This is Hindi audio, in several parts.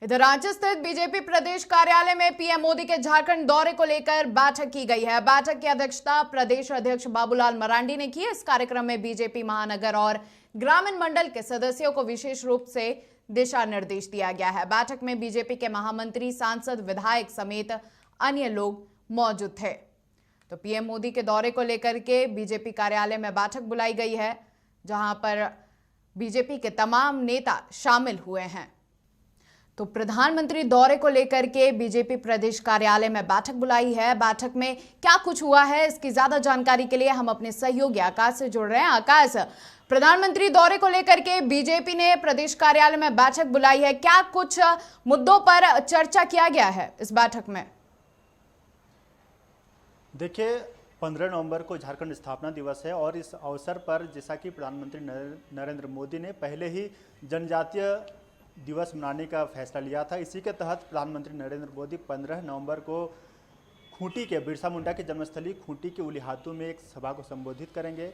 इधर रांची स्थित बीजेपी प्रदेश कार्यालय में पीएम मोदी के झारखंड दौरे को लेकर बैठक की गई है। बैठक की अध्यक्षता प्रदेश अध्यक्ष बाबूलाल मरांडी ने की। इस कार्यक्रम में बीजेपी महानगर और ग्रामीण मंडल के सदस्यों को विशेष रूप से दिशा निर्देश दिया गया है। बैठक में बीजेपी के महामंत्री, सांसद, विधायक समेत अन्य लोग मौजूद थे। तो पीएम मोदी के दौरे को लेकर के बीजेपी कार्यालय में बैठक बुलाई गई है, जहां पर बीजेपी के तमाम नेता शामिल हुए हैं। तो प्रधानमंत्री दौरे को लेकर के बीजेपी प्रदेश कार्यालय में बैठक बुलाई है। बैठक में क्या कुछ हुआ है, इसकी ज्यादा जानकारी के लिए हम अपने सहयोगी आकाश से जुड़ रहे हैं। आकाश, प्रधानमंत्री दौरे को लेकर के बीजेपी ने प्रदेश कार्यालय में बैठक बुलाई है, क्या कुछ मुद्दों पर चर्चा किया गया है इस बैठक में? देखिए, 15 नवंबर को झारखंड स्थापना दिवस है और इस अवसर पर जैसा कि प्रधानमंत्री नरेंद्र मोदी ने पहले ही जनजातीय दिवस मनाने का फैसला लिया था। इसी के तहत प्रधानमंत्री नरेंद्र मोदी 15 नवंबर को खूंटी के बिरसा मुंडा की जन्मस्थली खूंटी के उलिहातू में एक सभा को संबोधित करेंगे।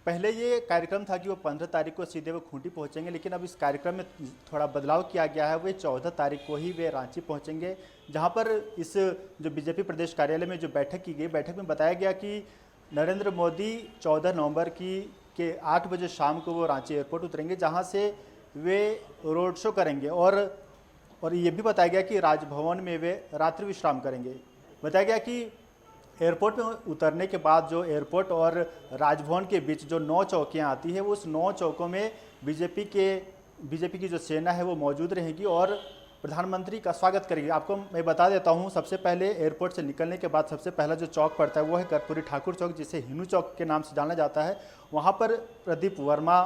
पहले ये कार्यक्रम था कि वो 15 तारीख को सीधे वो खूंटी पहुंचेंगे, लेकिन अब इस कार्यक्रम में थोड़ा बदलाव किया गया है। वे 14 तारीख को ही वे रांची पहुंचेंगे, जहां पर इस जो बीजेपी प्रदेश कार्यालय में जो बैठक की गई, बैठक में बताया गया कि नरेंद्र मोदी 14 नवंबर के 8 बजे शाम को वो रांची एयरपोर्ट उतरेंगे, जहाँ से वे रोड शो करेंगे और ये भी बताया गया कि राजभवन में वे रात्रि विश्राम करेंगे। बताया गया कि एयरपोर्ट में उतरने के बाद जो एयरपोर्ट और राजभवन के बीच जो 9 चौकियां आती है, उस 9 चौकों में बीजेपी की जो सेना है वो मौजूद रहेगी और प्रधानमंत्री का स्वागत करेगी। आपको मैं बता देता हूँ, सबसे पहले एयरपोर्ट से निकलने के बाद सबसे पहला जो चौक पड़ता है वो है कर्पूरी ठाकुर चौक, जिसे हिनू चौक के नाम से जाना जाता है। वहाँ पर प्रदीप वर्मा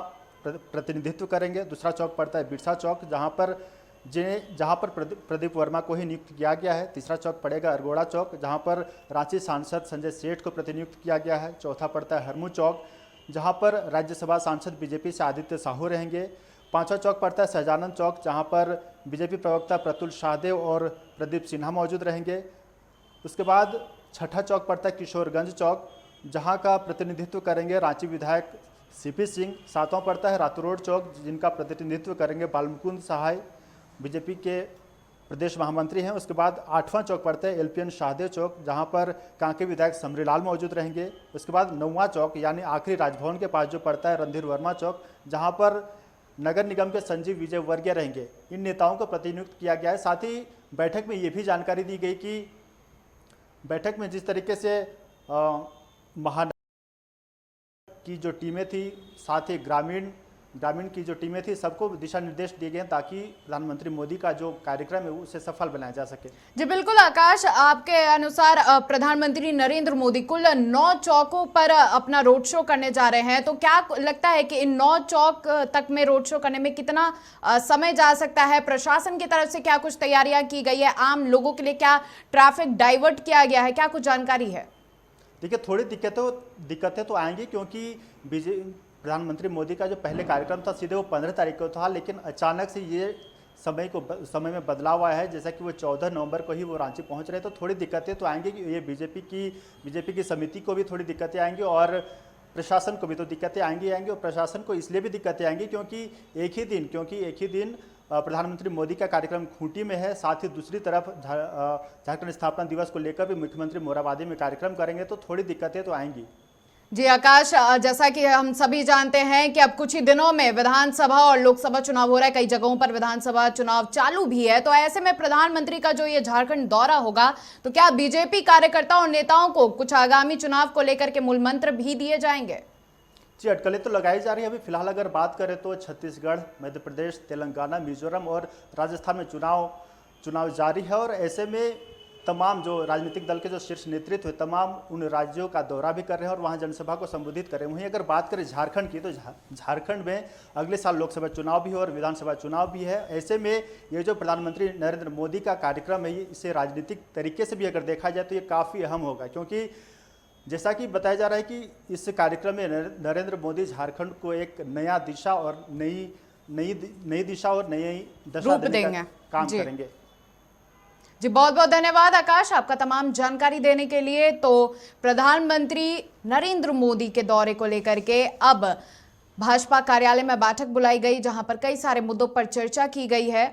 प्रतिनिधित्व करेंगे। दूसरा चौक पड़ता है बिरसा चौक, जहाँ पर प्रदीप वर्मा को ही नियुक्त किया गया है। तीसरा चौक पड़ेगा अरगोड़ा चौक, जहाँ पर रांची सांसद संजय सेठ को प्रतिनियुक्त किया गया है। चौथा पड़ता है हरमू चौक, जहाँ पर राज्यसभा सांसद बीजेपी से आदित्य साहू रहेंगे। पांचवा चौक पड़ता है सहजानंद चौक, जहाँ पर बीजेपी प्रवक्ता प्रतुल शाहदेव और प्रदीप सिन्हा मौजूद रहेंगे। उसके बाद छठा चौक पड़ता है किशोरगंज चौक, जहाँ का प्रतिनिधित्व करेंगे रांची विधायक सीपी सिंह। सातवां पड़ता है रातू रोड चौक, जिनका प्रतिनिधित्व करेंगे बालमुकुंद सहाय, बीजेपी के प्रदेश महामंत्री हैं। उसके बाद आठवां चौक पड़ता है एलपीएन शाहदेव चौक, जहां पर कांके विधायक समरीलाल मौजूद रहेंगे। उसके बाद नौवां चौक यानी आखिरी राजभवन के पास जो पड़ता है रणधीर वर्मा चौक, जहां पर नगर निगम के संजीव विजय वर्गीय रहेंगे। इन नेताओं को प्रतिनियुक्त किया गया है। साथ ही बैठक में ये भी जानकारी दी गई कि बैठक में जिस तरीके से महानगर की जो टीमें थी, साथ ही ग्रामीण की जो टीमें थी, सबको दिशा निर्देश दिए गए ताकि प्रधानमंत्री मोदी का जो कार्यक्रम है उसे सफल बनाया जा सके। जी बिल्कुल आकाश, आपके अनुसार प्रधानमंत्री नरेंद्र मोदी कुल 9 चौकों पर अपना रोड शो करने जा रहे हैं, तो क्या लगता है कि इन 9 चौक तक में रोड शो करने में कितना समय जा सकता है? प्रशासन की तरफ से क्या कुछ तैयारियां की गई है? आम लोगों के लिए क्या ट्रैफिक डाइवर्ट किया गया है? क्या कुछ जानकारी है? देखिए, थोड़ी दिक्कतें तो आएंगी, क्योंकि प्रधानमंत्री मोदी का जो पहले कार्यक्रम था सीधे वो 15 तारीख को था, लेकिन अचानक से ये समय में बदलाव आया है। जैसा कि वो 14 नवंबर को ही वो रांची पहुंच रहे, तो थोड़ी दिक्कतें तो आएंगी कि ये बीजेपी की समिति को भी थोड़ी दिक्कतें आएंगी और प्रशासन को भी तो दिक्कतें आएंगी और प्रशासन को इसलिए भी दिक्कतें आएंगी क्योंकि एक ही दिन प्रधानमंत्री मोदी का कार्यक्रम खूंटी में है। साथ ही दूसरी तरफ झारखंड स्थापना दिवस को लेकर भी मुख्यमंत्री मोरहाबादी में कार्यक्रम करेंगे, तो थोड़ी दिक्कतें तो आएंगी। जी आकाश, जैसा कि हम सभी जानते हैं कि अब कुछ ही दिनों में विधानसभा और लोकसभा चुनाव हो रहा है, कई जगहों पर विधानसभा चुनाव चालू भी है, तो ऐसे में प्रधानमंत्री का जो ये झारखंड दौरा होगा, तो क्या बीजेपी कार्यकर्ताओं और नेताओं को कुछ आगामी चुनाव को लेकर के मूल मंत्र भी दिए जाएंगे? जी, अटकलें तो लगाई जा रही है। अभी फिलहाल अगर बात करें तो छत्तीसगढ़, मध्य प्रदेश, तेलंगाना, मिजोरम और राजस्थान में चुनाव जारी है और ऐसे में तमाम जो राजनीतिक दल के जो शीर्ष नेतृत्व है, तमाम उन राज्यों का दौरा भी कर रहे हैं और वहां जनसभा को संबोधित कर रहे हैं। वहीं अगर बात करें झारखंड की, तो झारखंड में अगले साल लोकसभा चुनाव भी है और विधानसभा चुनाव भी है। ऐसे में ये जो प्रधानमंत्री नरेंद्र मोदी का कार्यक्रम है, इसे राजनीतिक तरीके से भी अगर देखा जाए तो ये काफ़ी अहम होगा, क्योंकि जैसा कि बताया जा रहा है कि इस कार्यक्रम में नरेंद्र मोदी झारखंड को एक नया दिशा और नई दिशा और नई दशा देने का काम करेंगे। जी बहुत बहुत धन्यवाद आकाश, आपका तमाम जानकारी देने के लिए। तो प्रधानमंत्री नरेंद्र मोदी के दौरे को लेकर के अब भाजपा कार्यालय में बैठक बुलाई गई, जहां पर कई सारे मुद्दों पर चर्चा की गई है।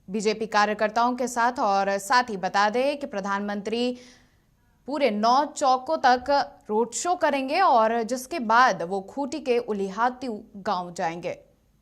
बीजेपी कार्यकर्ताओं के साथ। और साथ ही बता दें कि प्रधानमंत्री पूरे 9 चौकों तक रोड शो करेंगे और जिसके बाद वो खूंटी के उलिहातू गांव जाएंगे।